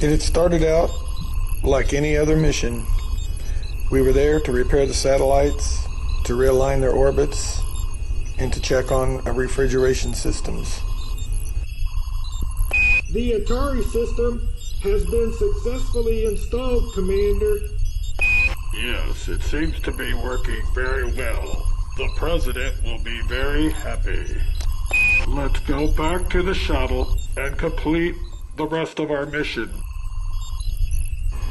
It had started out like any other mission. We were there to repair the satellites, to realign their orbits, and to check on our refrigeration systems. The Atari system has been successfully installed, Commander. Yes, it seems to be working very well. The President will be very happy. Let's go back to the shuttle and complete the rest of our mission.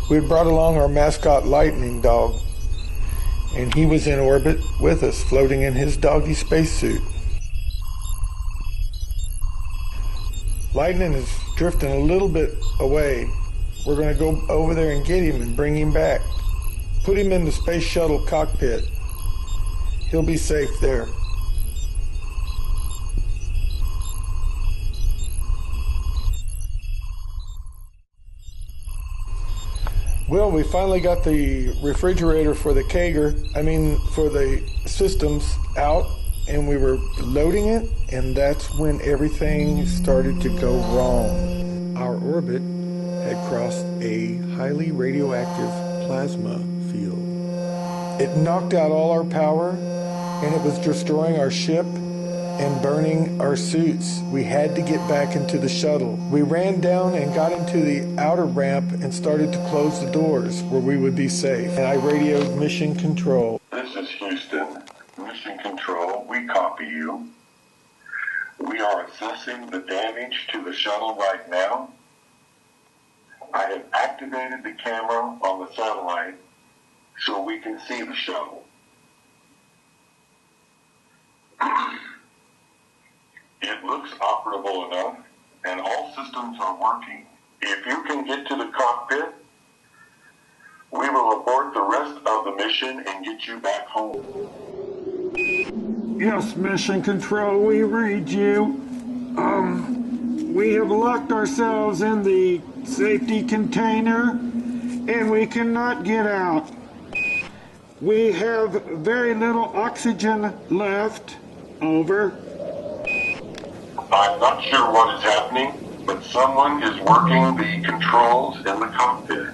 We had brought along our mascot Lightning dog, and he was in orbit with us, floating in his doggy spacesuit. Lightning is drifting a little bit away. We're going to go over there and get him and bring him back. Put him in the space shuttle cockpit. He'll be safe there. Well, we finally got the refrigerator for the for the systems out, and we were loading it, and that's when everything started to go wrong. Our orbit had crossed a highly radioactive plasma field. It knocked out all our power, and it was destroying our ship and burning our suits. We had to get back into the shuttle. We ran down and got into the outer ramp and started to close the doors where we would be safe. And I radioed Mission Control. This is Houston. Mission Control, we copy you. We are assessing the damage to the shuttle right now. I have activated the camera on the satellite so we can see the shuttle. It looks operable enough, and all systems are working. If you can get to the cockpit, we will abort the rest of the mission and get you back home. Yes, Mission Control, we read you. We have locked ourselves in the safety container, and we cannot get out. We have very little oxygen left. Over. I'm not sure what is happening, but someone is working the controls in the cockpit.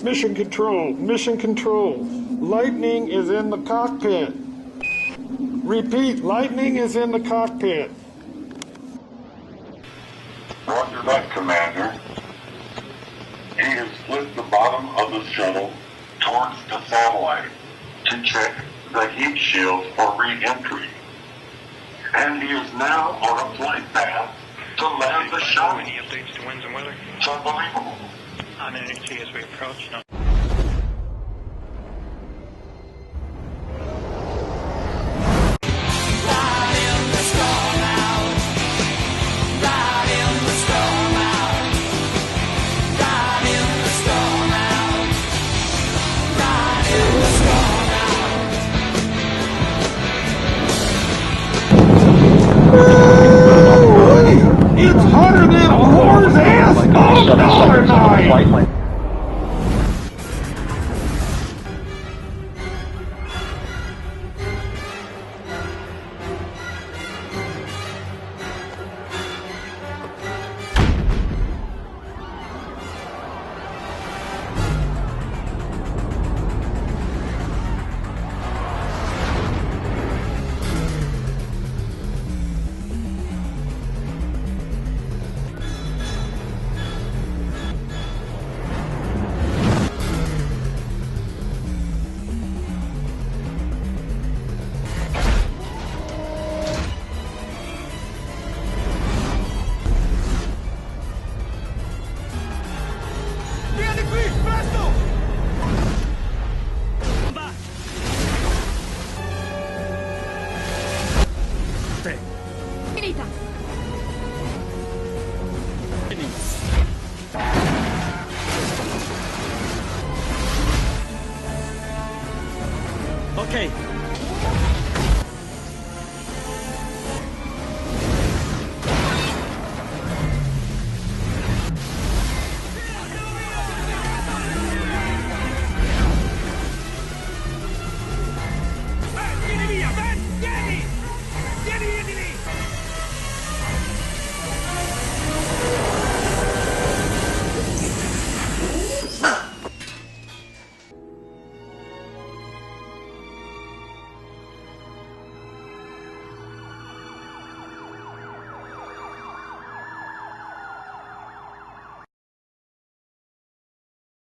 Mission Control, Lightning is in the cockpit. Repeat, Lightning is in the cockpit. Roger that, Commander. He has flipped the bottom of the shuttle towards the satellite to check the heat shield for re-entry. And he is now on a flight path to land the shuttle. Any updates to winds and weather? It's unbelievable. On NHC as we approach. No. It's hotter than a whore's ass on dollar night! anything. Anytime.